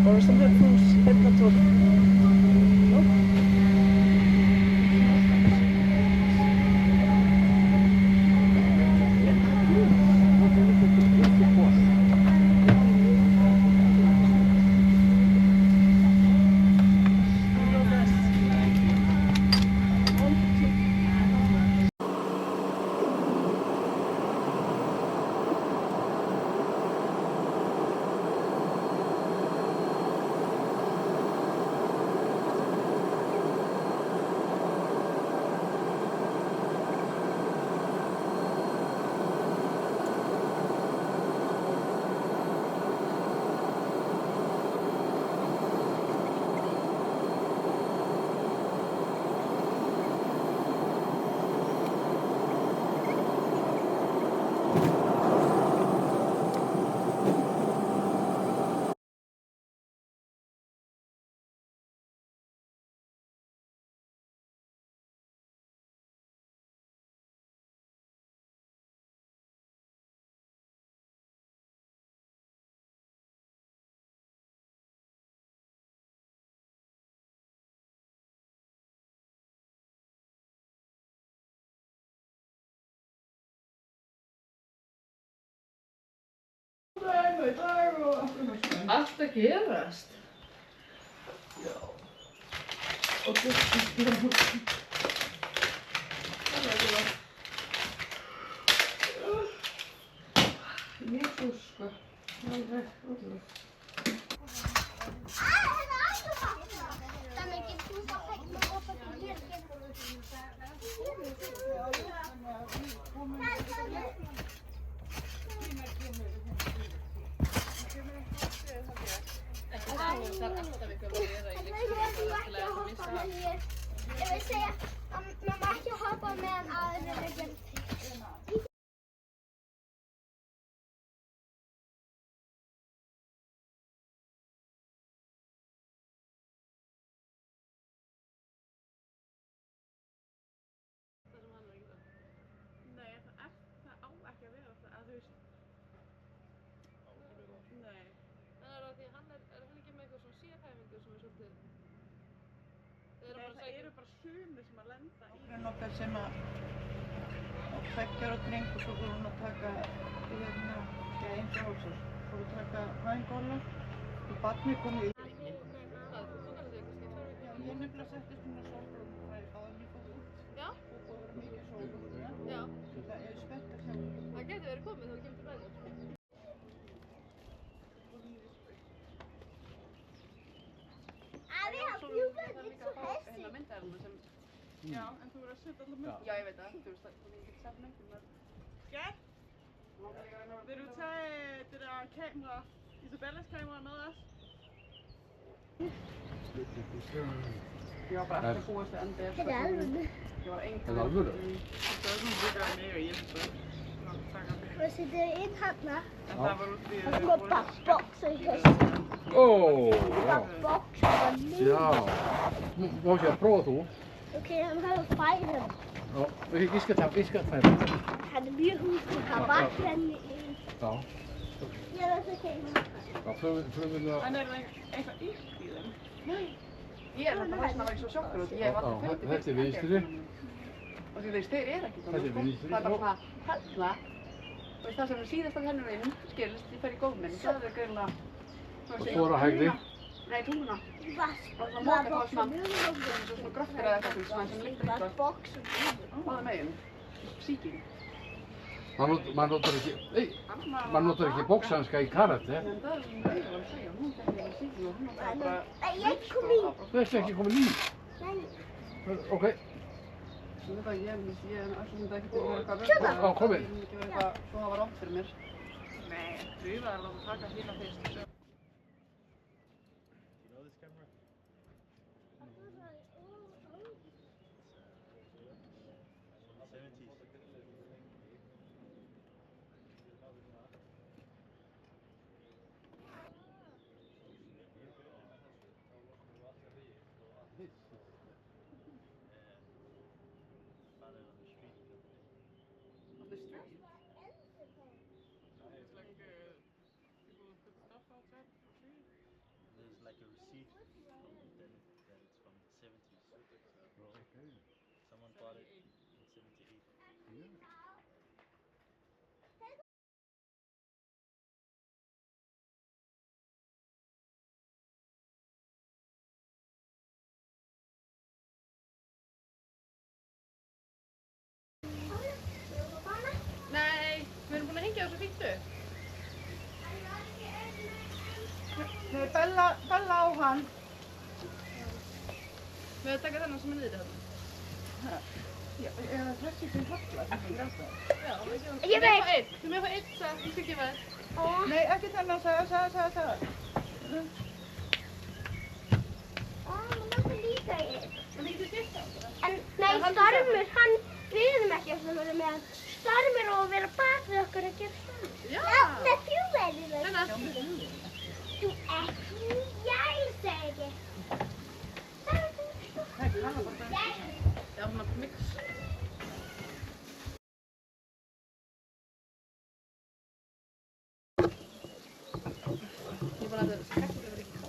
or some headphones, headphones. Allt að gerast. Já. Og þetta er Jesús, sko. Alveg, alveg. Jag vill säga att man måste hoppa med en annan. Það eru bara sumir sem að lenda í hérna okkar sem að á 2 ára dreng og svo fór hún að taka gæðin frá okkur. Fór að taka fæðingarorlof og barnið kom í. Ég nefnilega settist hún á sólbrúnum áður en ég fór út. Já. Og búið að vera mikið sól. Já. Það er spennt að sjá. Það getur verið komið þegar þú kemur til bæðir. Já, en þú verður að setja allar myndir. Ja, jag vet det. Du har inte sett myndirna. Skat, vil du tage det der kamera, Isabellas kamera med os? Jag var bara efter på sig ända efter. Jag var enkel. Er það alvöru? Það er svona líka mega hjælpe. Vad sitter det in här? En það var út í... Jag ska bara boxa i hösten. Já. Boxa. Já. Má sé að prófa þú. Okej, han har fejlen. Já, vi skal tage fejlen. Han är mye huslig, har bare planen i. Já. Ja, så kan jeg. Já, prøvum við að... En er það eitthvað illt í þeim? Nej. Ég er þetta þess að var ég svo sjokkur og ég hef aldrei fundið Þetta er vinstri. Og því þeir eru ekki svona, Þetta er vinstri. það er bara svona hella. Og það sem er síðasta hennur minn skilst, ég fer í góðminn, það er greinlega... Og svo er að hægri. Nei, tunguna. Vask. Og það móka þá svona gröftir eða eitthvað svona sem líktur eitthvað. Boxa. Báða megin. Síking. Man notar ekki boxhanska í karate. En það er það ég var að segja, hún þekkir ekki síking og hún var bara... Nej, jeg kom i. Þú ert ekki komin í. Nej. Ok. Ég veit að ég ætlum þetta ekki til að vera eitthvað rögg. Já, kom inn. Ég vil ekki vera eitthvað, svo það var rátt fyrir mér. Nei, prøver að láta taka hérna fyrst. like a receipt from then that it's from the 70s. Okay. Someone bought it in 78. Yeah. Nei, við erum búin að hengja þessu fíktu. Nei, Bella á hann. Við höfum taka þennan sem er niður þarna. Já, eða þessi sem hallar, sem er græsað. Já, við gefum. Ég veit. Þú með að fá einn, það, ég skal gefa þér. Nei, ekki þennan, sagði. Mamma það líka ég. Það líka þér þá. Nei, Stormur, hann viðum ekki að það verður með Stormur og vera bak við okkur að gera svona. Já. Með fjúvelina. Hennar. Þú ekki, ég segi ekki. Nei, hann var bara Já, svona mix. Ég bara að það skætti það ekki ká.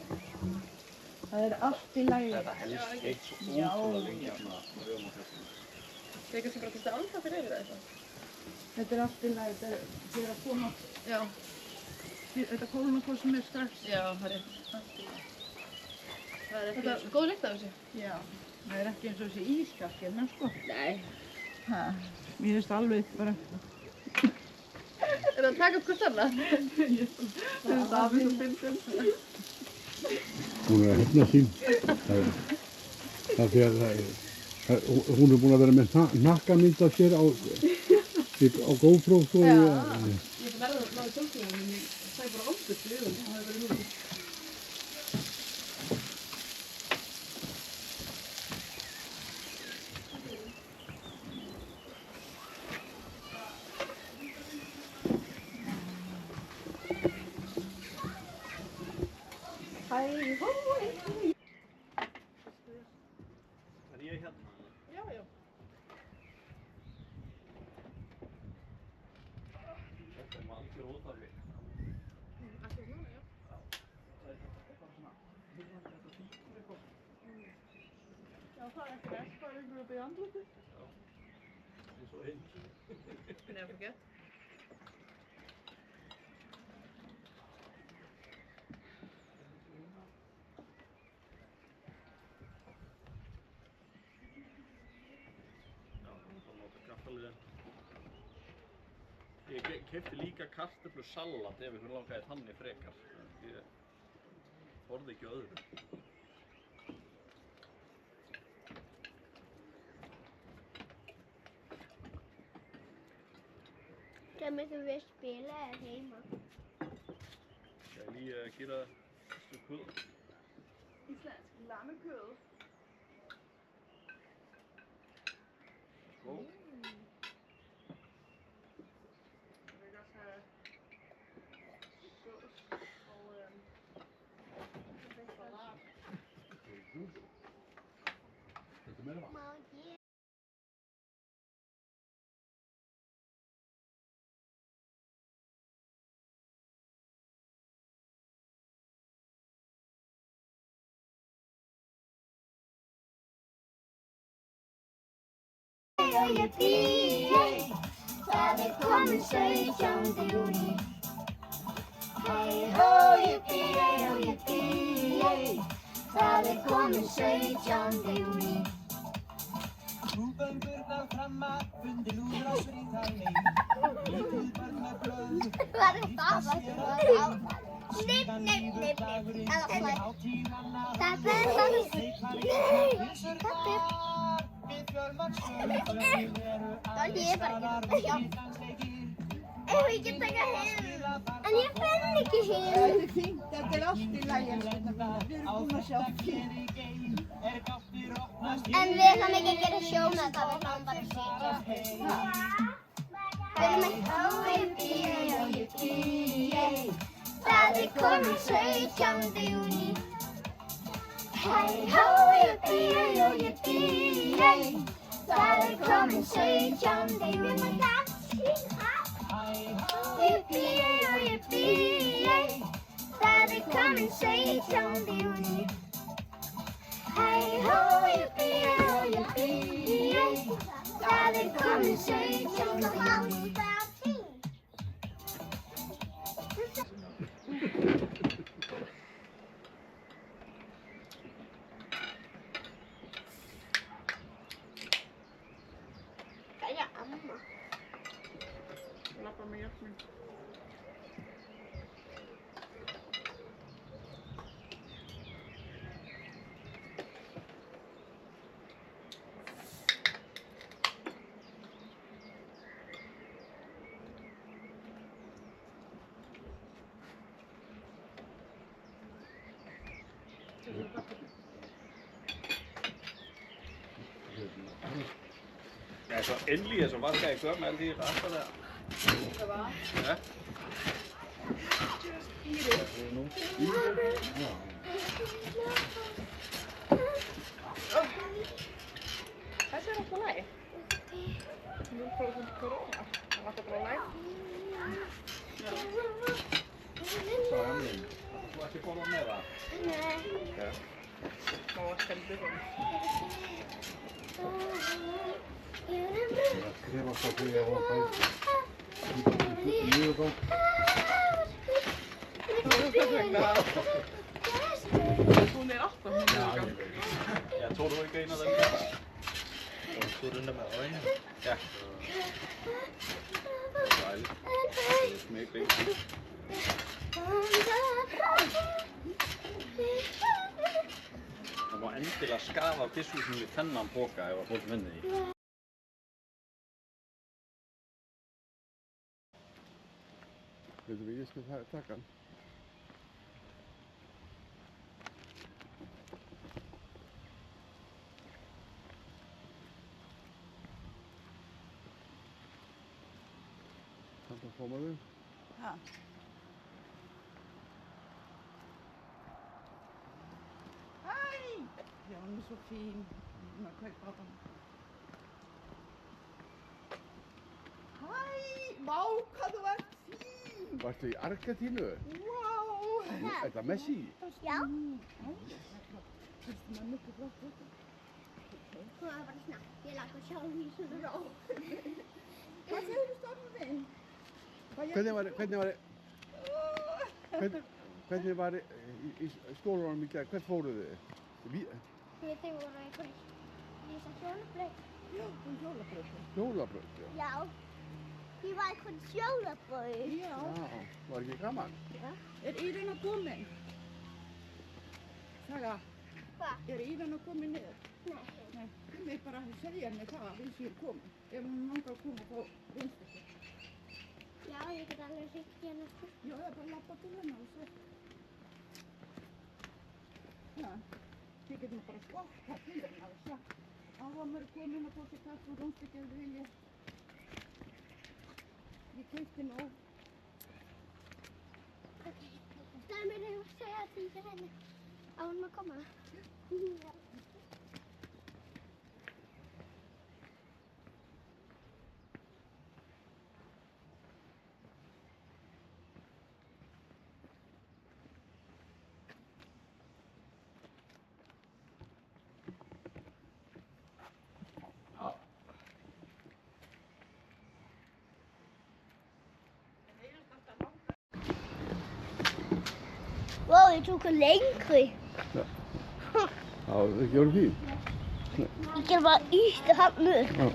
Það er allt í lagi. Þetta helst eitt svo ótrúlega lengi svona rjóma þessu. Það er kannski bara til þess að anda fyrir yfir það eitthvað. Þetta er allt í lagi, þetta er að koma. Já. Þetta kólum að sem er strax. Já, það er allt í lagi. Það er ekki góð lykt af þessu. Já, það er ekki eins og þessi ískalt hérna, sko. Nei. Ha, mér finnst alveg bara. Er það að taka upp hvort annað? Það er Davíð og Bindum. Hún er að hefna sín. Það er því að hún er búin að vera með hnakkamynd af sér á GoPro svo. Já. Ég verði að náðu tölkingum en ég sæði bara áskust í augun. Það hefur verið mjög. Er ég hérna? Já, já. Þetta er algjör óþarfi. Ekki svona, já. Já, það er ekki rétt, það er einhverju upp í andliti. Eins og hinn. Never forget. Ég keypti líka kartöflusalat ef ykkur langaði þannig frekar. Ég þorði ekki öðru. Hvað myndum við spila eða heima? Skal jeg lige give dig et stykke kød? Íslensk lammekød. Skål. Jeg vil også have sås og salat. Þetta meira vatn. Má ég? Það er komin 17. júní. Hey ho, yippie, hey ho, yippie. Það er komin 17. júní. Búböngurnar framma, fundi lúður á sviðarleik. Lítið barn með blöð, Hvað er það? Nip, nip, nip, nip. Eða slæm. hátíðanna, Það er það. pilsurnar. Við fjölmannskjölum eru Það er bara aðeinsstaðar ekki. Já. viðdansleikir. Ef ég get taka hinn. En ég finn ekki hinn. Þetta er fínt, þetta er allt í lagi. Við erum búin að sjá Hér í geim er gáttir opnast. En við ætlum ekki að gera sjó með það, við ætlum bara að sitja. Við erum ekki það er komin 17. júní. Hey ho, yippie, hey ho, yippie. Það er komin 17. júní. Yippie, hey ho, yippie. Það er komin 17. júní. Hei hó, yippee, yippee, það komin 17. júní. Jæja, amma. Lappa með jöfnum. Ja, så endelig, hvad skal jeg gøre med alle de rester der? Ja. Þessi alltaf læg. 0% korona. Það var alltaf bara læg. Så er den. Du har ikke fået noget med, hva'? Ja. Má að stemdu svona. Það skrifa svo því að hún bæði mjög góð. Hún alltaf mjög Jeg tror, du ikke er en af dem der. Du er den der med øjnene. Ja. Dejligt. Det er smæk begge. Það má endilega skafa af kisshúsinu við þennan boka ef að fólk minni því. Veitum við, ég skal taka hann. Kanntu að koma þau? Ha. Hæ! Já, hún er svo fín. Hún er að kaupa á hann. Hæ! Vá, hvað þú ert fín! Varstu í Argentínu? Vá! Er það Messi? Já. Þetta er mikið flott út. Hún var bara svona, ég laka sjálf í svona. Já. Hvað segir þú stofnum þinn? Hvernig var í skólanum í gær? Hvert fóruð þið? Þau voru einhverjum lýsa hjólabraut. Já, þú hjólabröðu. Hjólabraut, já. Já. Ég var einhverjum hjólabraut. Já. Já, var ekki gaman? Er Írena komin? Saga, Hvað? er Írena komin niður? Nei. Nei, þú með bara að segja mér það að við séum komin. Ef hún langar að koma þá finnst ekki. Já, ég get alveg hringt hérna sko. Já, það er bara að labba til hennar og svo. Já, þið getum bara skokka til hennar og sagt áhamur er komin að fá sér kaffi og rúmstykki ef þið vilja. Ég keypti nóg. Ok. Það er mér að segja því fyrir henni. Á hún að koma. Já. Wow, ég tók hann lengri. Já, það gjorde fín. Ég ger bara ítt hann upp. Já.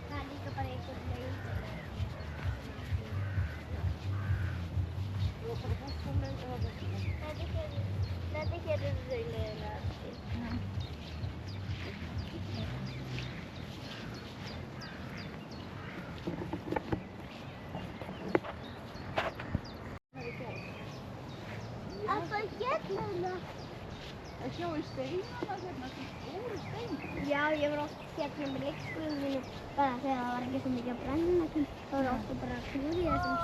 Það er líka bara einhver leið. Það var bara fast að leið eða þetta. Þetta hér er rauðlega. sjáu steinana hérna, stóru steinar. Já, ég var oft hérna með leikskólanum mínum bara þegar það var ekki svo mikið að brenna þá var ofta bara að klúra í þessum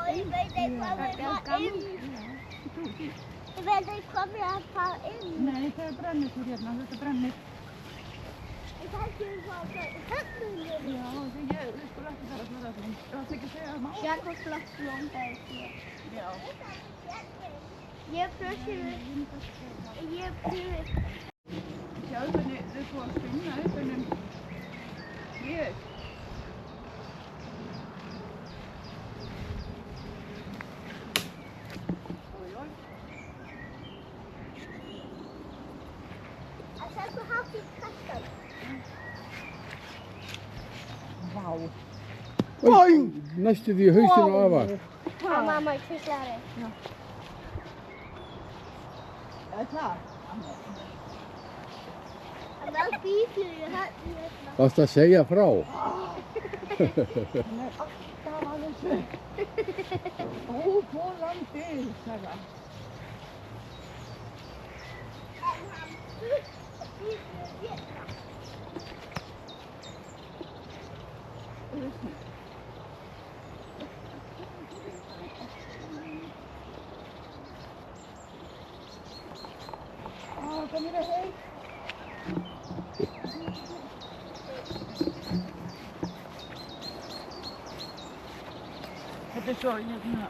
steinum. Það er gaman. Ég veit ekki hvað við að fara inn. Nei, það er brennisúr hérna, þetta brennir. En það er ekki hvað það er höfnum. Já, við skulum ekki fara að fara það. Það var ekki að segja það má. Sjekk og flott blóm það er hér. Já. Ég pröfði. Sjáðu hvernig þau búið að spinna upp hennum hér. Það er svo hátt í kastan. Vá. Boing! Næstu því hausinn á afa. Og mamma í kvislaði. Er það? Það var bíflug hérna. Varstu að segja frá? Hún er alltaf að þessu. Óþolandi, sagði hann. Kom ég heim? Þetta er svo hérna,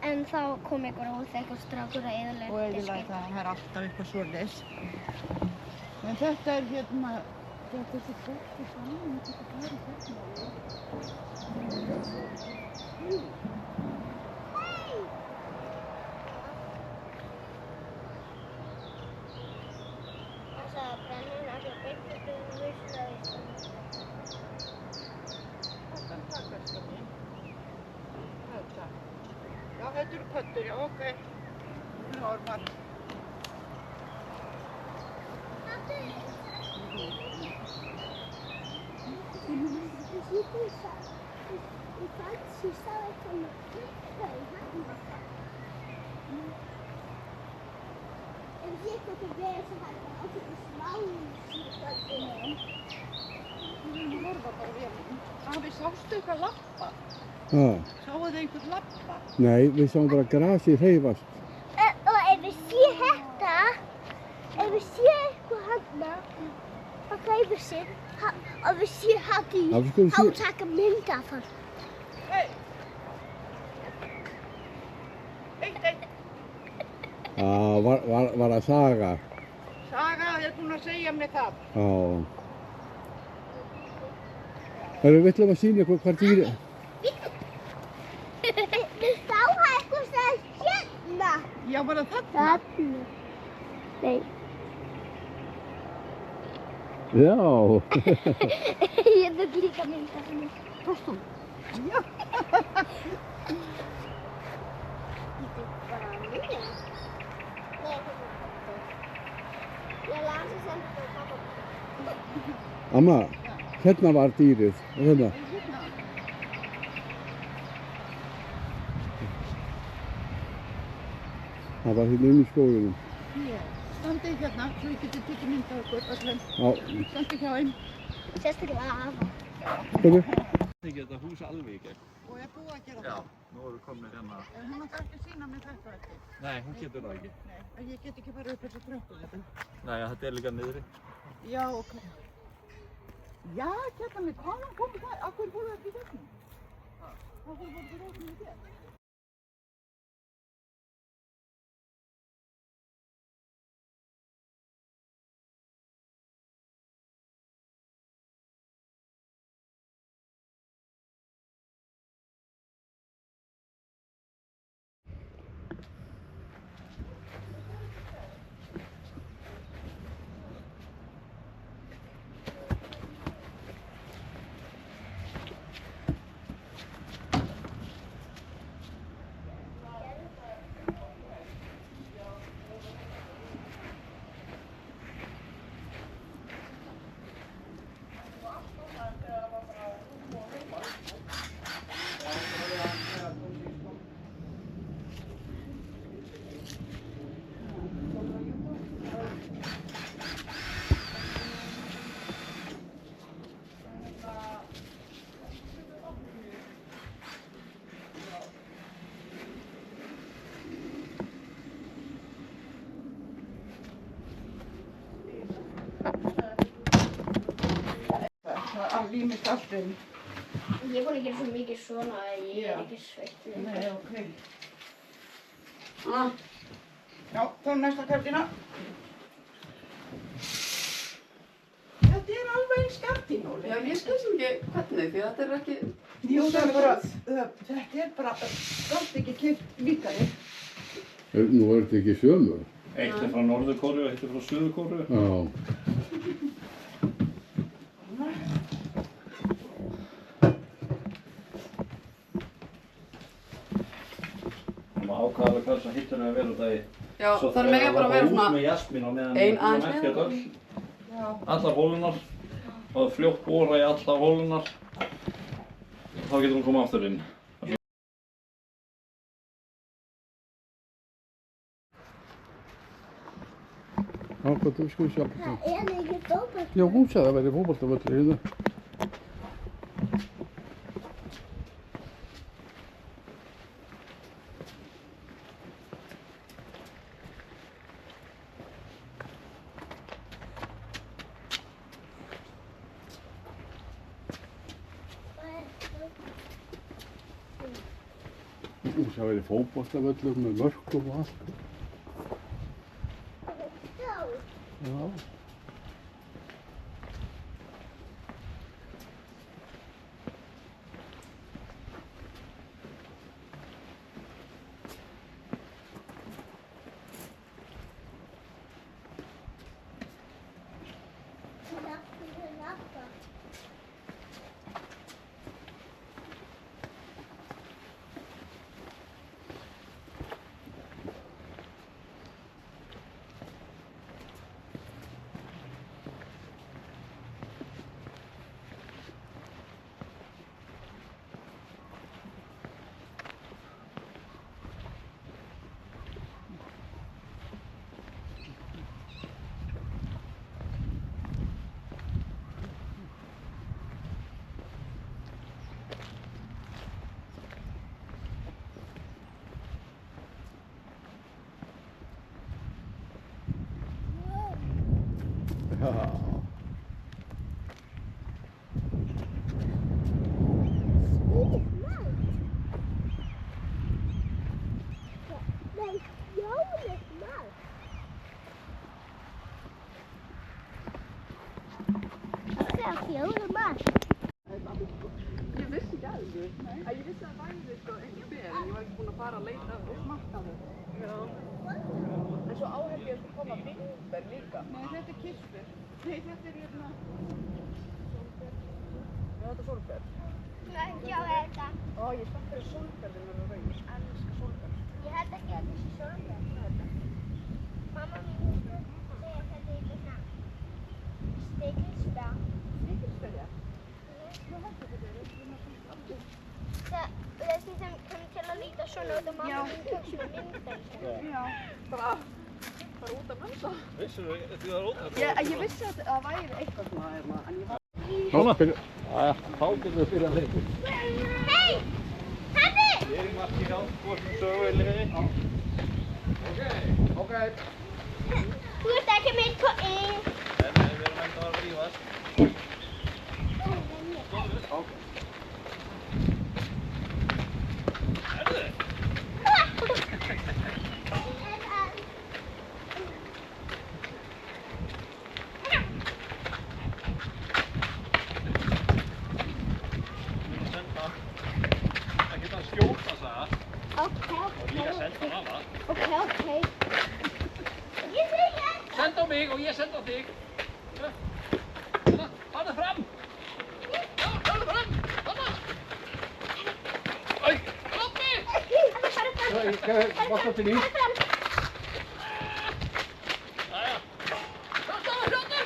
En þá kom einhver óþekkur strákur að og eyðileggja eðilega það er alltaf eitthvað svoleiðis. En þetta er hérna, þetta er svo gott í saman, þetta er bara hérna. Það sagði að brennun allir beintu vislaði. Þetta er takkaska mín. Þetta. Já, þetta eru pöttur, já, ok. Það er ormar. Afi, sástu eitthvað lappa? Ha, Sáu þið einhvern lappa? nei, við sáum bara grasið hreyfast. Og ef við sé þetta, ef við sé eitthvað hérna, það hreyfir sig, og við sé hætti, Já, við skulum þá sé- taka mynd af hann. Hei! Eitt. Já, var að saga. Saga er búin að segja mér það. Já. Við ætlum að sýna ykkur hvað dýri. Við sáum eitthvað sem hérna. Já, bara þarna. Þarna. Nei. Já. Ég tók líka mynd af henni. Tókst þú? Já. Ég tók bara mynd. Nei, ég las að senda þetta á pappa. Amma, hérna var dýrið. Hérna. Hérna. Það var hérna inn í skóginum. Standið hérna, svo ég geti tekið mynd af ykkur öllum. Já. Standið hjá einn. Sérstaklega afa. Hérna. Tekið þetta hús alveg í gegn. Og er búið að gera Já, það. nú erum við komin hérna. En hún ætlar ekki að sýna mér þetta ekki. Nei, hún getur það ekki. Nei, en ég get ekki farið upp þessu tröppu þetta. Nei, þetta er líka niðri. Já, ok. Já, hérna mitt, hvaðan komið það? Af hverju fóruð það ekki í gegnum? Af hverju fóruð það ekki í gegnum? af límistaltinn. Ég er búin að gera svo mikið svona að ég Já. er ekki sveitt. Nei, ok. Ah, Já, þá næsta gardína. Þetta er alveg eins gardínóli. já, ég skil sem ekki hvernig því að þetta er ekki... Jú, það er bara, þetta er bara, galt ekki keypt líkari. Nú er þetta ekki sömu. Eitt er frá Norður-Kóreu og eitt er frá Suður-Kóreu. Já. Maður ákvaða alveg hvað þessar hittur er að vera út af því. Já, það mega bara að vera út svona... með jasmín á meðan ein við erum aðeins ekki að meðan. döll. Já. Allar holunar. Og það er fljótt bora í allar holunar. Þá getur hún komið aftur inn. Já, hvað þú sko sjá. Það er ekki fótbolti. Já, hún sagði að það væri fótboltavöllur hérna. Hún sagði að það væri fótboltavöllur með mörkum og allt. Já. Já. Nei, fjórir mann. Það er fjórir mann. Ég vissi ekki að þessu. Ég vissi að það væri sko einhver en ég var ekki búin að fara að leita og smakka þau. Já. En svo áhef ég að koma vindber líka. Nei, þetta er kirsbur. Nei, þetta er hérna. Já, þetta er sólber. Nei, sjá þetta. Ó, ég smakka fyrir sólberðin með raun. Elska sólberð. Ég held ekki að þetta sé sólberg. Mamma mín segir að þetta er hérna stikilsbær. Stikilsberja? Þessi sem kemur til að líta svona út og mamma mín tók svona myndbænd. Já. Bara út af mönsa. Vissir þú því það er ótrúlega? Ég vissi að það væri eitthvað svona hérna, en ég var... Svona? Jæja, þá getum við byrjað að leika. Hei! Henni! Ég er í marki hjá, hvort sem sögu eða liði. Ok. Þú ert ekki með på ein. Nei, við erum enda að rífast. Það geta að skjóta það og líka senda á hana. Ok. Ég segi ekki. Senda á mig og ég senda á þig. Þannig, farðu fram. Já, farðu fram. Þannig. Æ, látt mig. Vakna til í. Jæja. Fljóttu.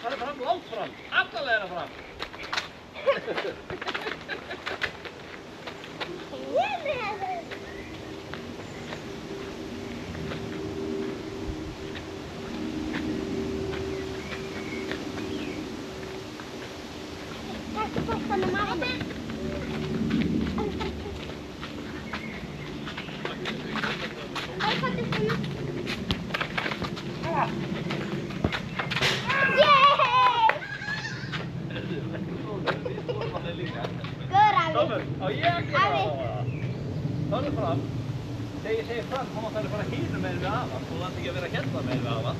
Farðu fram, langt fram. Alla leiðina fram. Ég með það. farðu fram. Þegar ég segi fram, þá máttu fara hinum megin við afann. Þú þarft ekki að vera hérna megin við afann.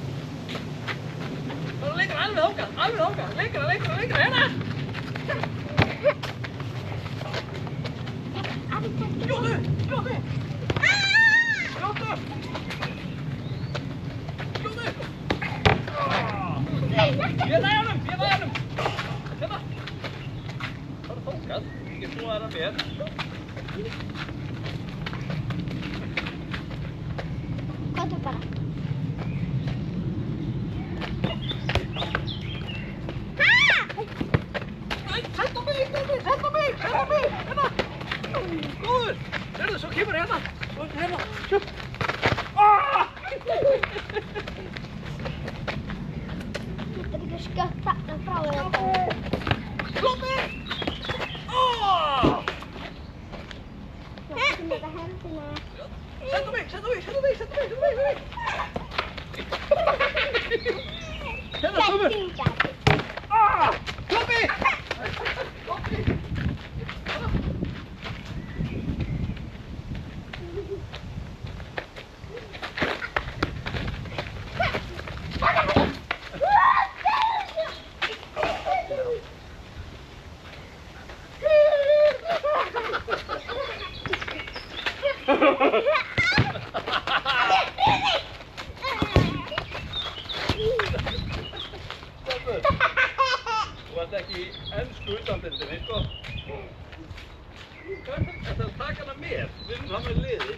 Farðu lengra, alveg þangað, lengra, hérna! Skjótu! Skjótu! Ég næ honum! Hérna! Farðu þangað, ekki snúa þér að mér. Komdu bara. Sett á mig! Hérna! Góður! Sérðu, svo kemur hérna! Svo hérna! Þú getur ekki skött þarna frá þér. Kloppi! Þú getur nota hendina. Sett á mig! Hérna, Sumur! Kettingar. Kloppi! Þú varst ekki í ensku utandeildinni, sko. Hvað er þetta að taka hana með? Við erum hann með liði.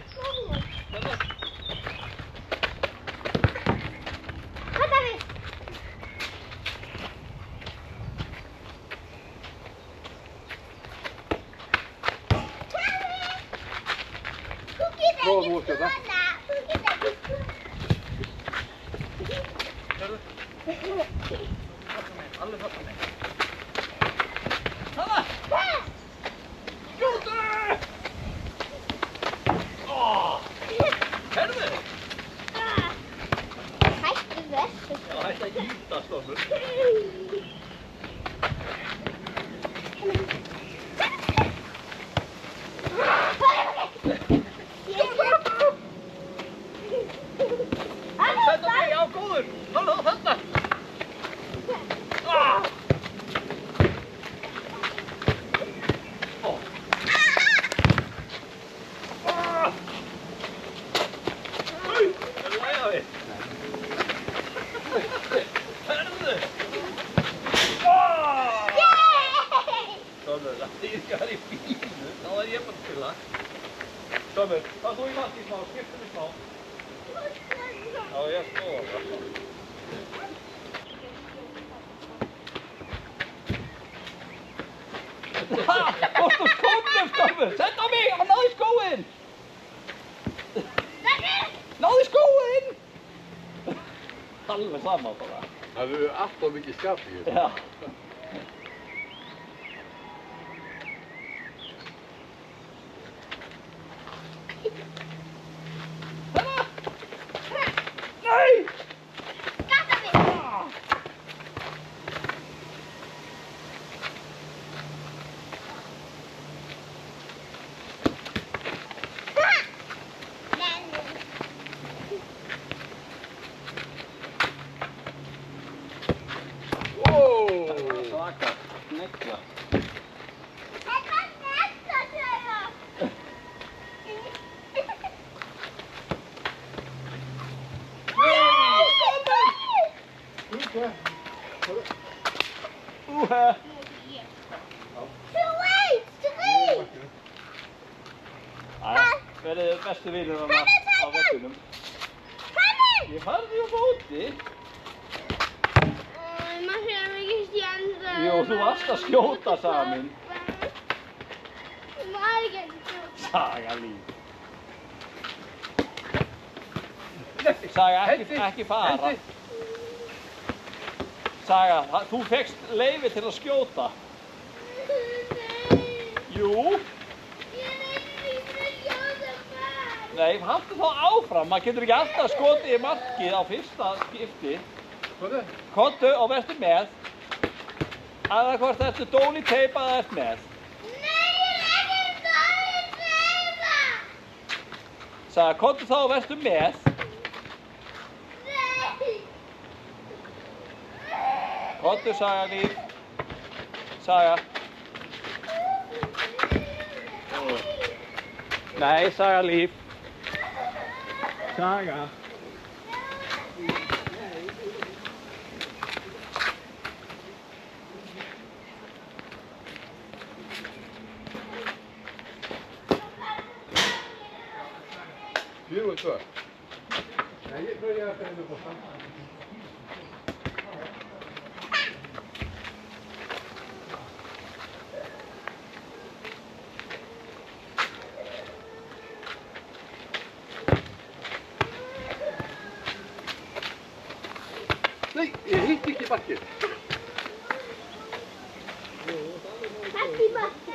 Hérna. Þetta við. Þú getur Prófa þú ekki að skjóta. svona. Þú getur ekki svona. Sérðu? Alveg fast á mig. Hanna! Skjótu! Herðu! Hættu þessu. Já, hætti að ýta, Stormur. Sett á mig, já, góður! Halló, þarna! Stormur, far þú í mark í smá, skiptum í smá. Já, ég skoða það. Ha! Fórstu skónum, Stormur! Sett á mig! Hann náði skóinn! Náði skóinn! Alveg sama bara. Það eru alltaf mikið skap í þessu. Já. Nei! Gata við. Svaka, negla. Þetta er næsta segja. Verið bestu vinur hann á veggunum. Ég farði á móti. Maður sér mikið stjænda. Jú, þú varst að skjóta, Saga mín. Maður ekki að skjóta. Saga líf. Saga, ekki fara. Saga, þú fékkst leyfi til að skjóta. Jú. Nei, haltu þá áfram. Maður getur ekki alltaf skotið í markið á fyrsta skipti. Komdu og vertu með. Annarkvort ertu dóni teipa eða ert með. Nei, ég er ekki dóni teipa. Saga, komdu þá og vertu með. Komdu, Saga Líf. Saga. Nei, Saga Líf. Saga. Fjögur tvö. Nei, ég börja að finna upp á það. Nei, ég hitti ekki bakkið. Ekki bakki.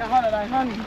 Jeg holder dig i hånden.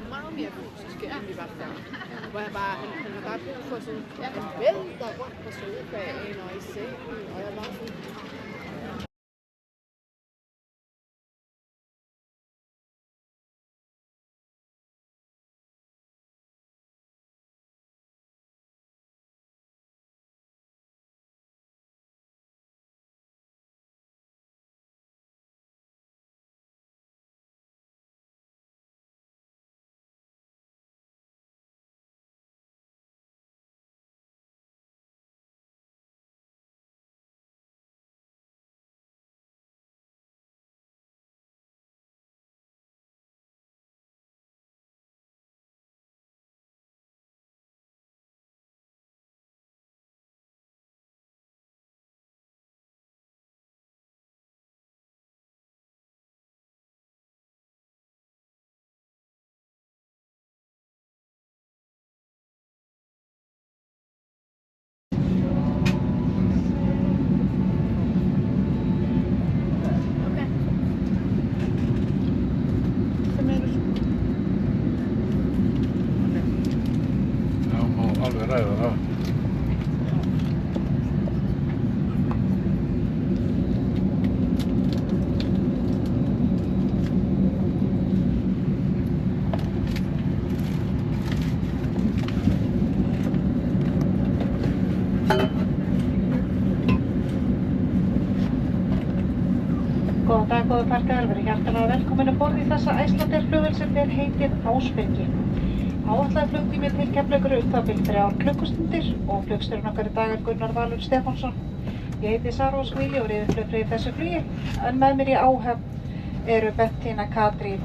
Meget mere fysisk end vi var før. Hvor jeg bare, han har bare brug for sådan, han vælter rundt på sofaen og i sengen, og jeg var sådan, Góðan dag, góða farþegar, verið hjartanlega velkomin að borð í þessa Icelandair-flugvél sem ber heitið Ásbyrgi. Áætlaður flugtími til Keflavíkur er það bil 3 klukkustundir og flugstjórinn okkar í dag er Gunnar Valur Stefánsson. Ég heiti Sara Ósk Víli og er yfirflugfreyja í þessu flugi, en með mér í áhöfn eru Bettina, Katrín